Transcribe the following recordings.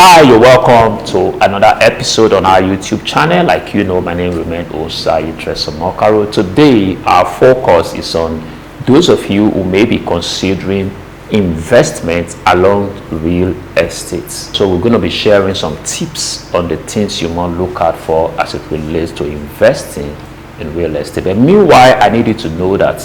Hi, you're welcome to another episode on our YouTube channel. Like you know, my name remains Treskaro. Today, our focus is on those of you who may be considering investment along real estate. So we're going to be sharing some tips on the things you must look out for as it relates to investing in real estate. But meanwhile, I need you to know that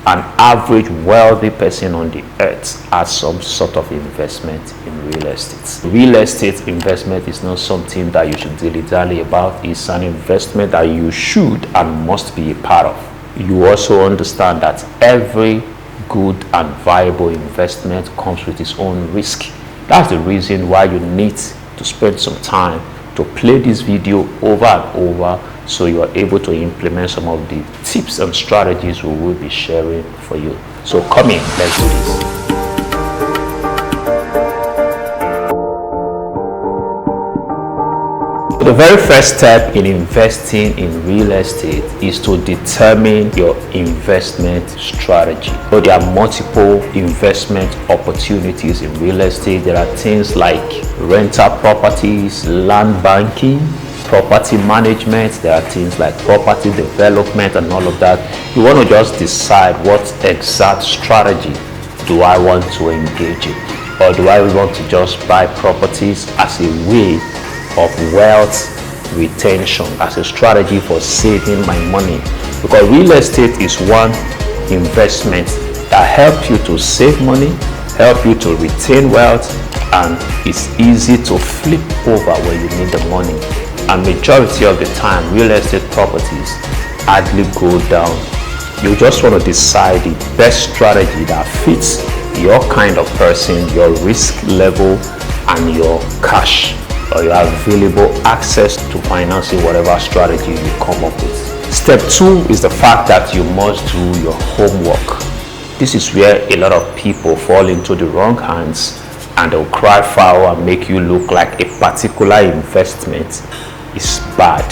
an average wealthy person on the earth has some sort of investment in real estate. Real estate investment is not something that you should dilly-dally about. It's an investment that you should and must be a part of. You also understand that every good and viable investment comes with its own risk. That's the reason why you need to spend some time to play this video over and over, so you are able to implement some of the tips and strategies we will be sharing for you. So come in, let's do this. The very first step in investing in real estate is to determine your investment strategy. So there are multiple investment opportunities in real estate. There are things like rental properties, land banking, property management. There are things like property development and all of that. You want to just decide what exact strategy do I want to engage in, or do I want to just buy properties as a way of wealth retention, as a strategy for saving my money? Because real estate is one investment that helps you to save money, help you to retain wealth, and it's easy to flip over when you need the money. And majority of the time, real estate properties hardly go down. You just want to decide the best strategy that fits your kind of person, your risk level, and your cash, or your available access to financing whatever strategy you come up with. Step 2 is the fact that you must do your homework. This is where a lot of people fall into the wrong hands, and they'll cry foul and make you look like a particular investment is bad.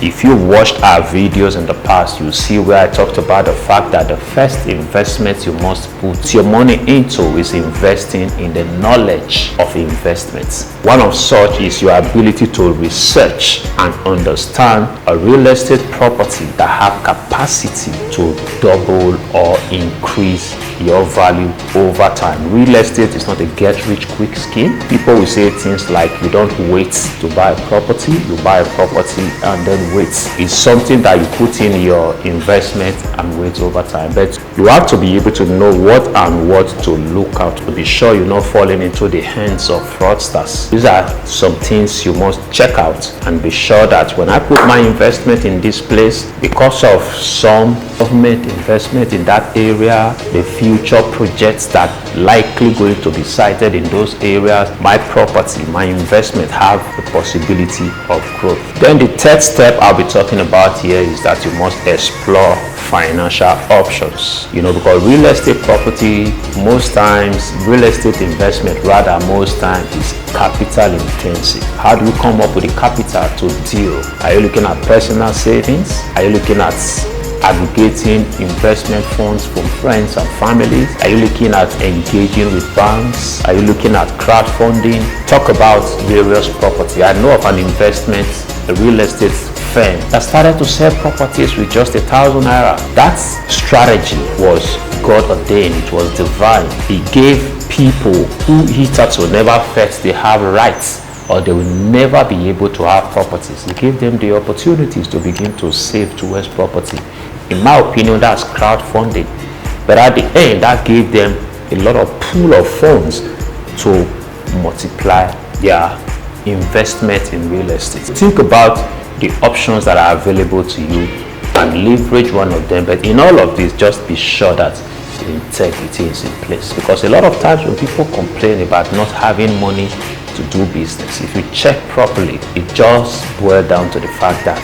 If you watched our videos in the past, you'll see where I talked about the fact that the first investment you must put your money into is investing in the knowledge of investments. One of such is your ability to research and understand a real estate property that have capacity to double or increase your value over time. Real estate is not a get-rich-quick scheme. People will say things like, you don't wait to buy a property, you buy a property and then wait. It's something that you put in your investment and wait over time. But you have to be able to know what to look out to be sure you're not falling into the hands of fraudsters. These are some things you must check out, and be sure that when I put my investment in this place, because of some government investment in that area, the future projects that likely going to be sited in those areas, my property, my investment have the possibility of growth. Then the third step I'll be talking about here is that you must explore financial options. Because real estate property, most times, real estate investment most times is capital intensive. How do you come up with the capital to deal? Are you looking at personal savings? Are you looking at aggregating investment funds from friends and family? Are you looking at engaging with banks? Are you looking at crowdfunding? Talk about various property. I know of an investment, a real estate firm that started to sell properties with just 1,000 naira. That strategy was God ordained. It was divine. He gave people who hitherto never felt they have rights, or they will never be able to have properties. He gave them the opportunities to begin to save towards property. In my opinion, that's crowdfunding. But at the end, that gave them a lot of pool of funds to multiply their investment in real estate. Think about the options that are available to you and leverage one of them. But in all of this, just be sure that the integrity is in place. Because a lot of times when people complain about not having money to do business, if you check properly, it just boils down to the fact that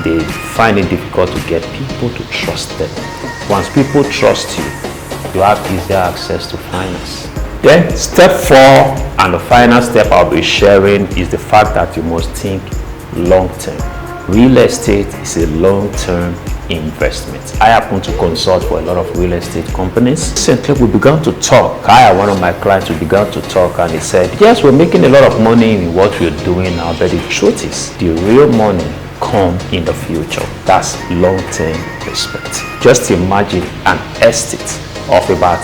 they find it difficult to get people to trust them. Once people trust you, you have easier access to finance. Then step 4, and the final step I'll be sharing, is the fact that you must think long term. Real estate is a long-term investment. I happen to consult for a lot of real estate companies. Recently, we began to talk. I and one of my clients, we began to talk, and he said, yes, we're making a lot of money in what we're doing now, but the truth is, the real money come in the future. That's long-term perspective. Just imagine an estate of about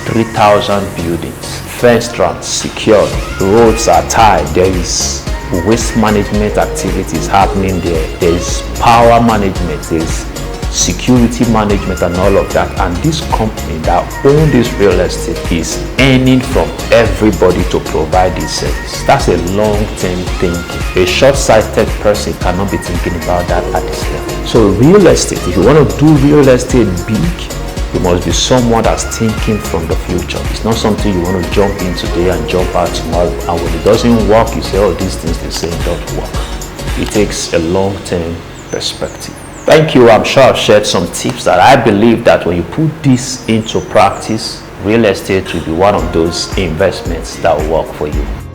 3,000 buildings, fenced around, secured, roads are tied, there is waste management activities happening there, there is power management, there is security management and all of that, and this company that owns this real estate is earning from everybody to provide this service. That's a long-term thinking. A short-sighted person cannot be thinking about that at this level. So real estate, if you want to do real estate big, you must be someone that's thinking from the future. It's not something you want to jump in today and jump out tomorrow, and when it doesn't work, you say, oh, these things they say don't work. It takes a long-term perspective. Thank you. I'm sure I've shared some tips that I believe that when you put this into practice, real estate will be one of those investments that will work for you.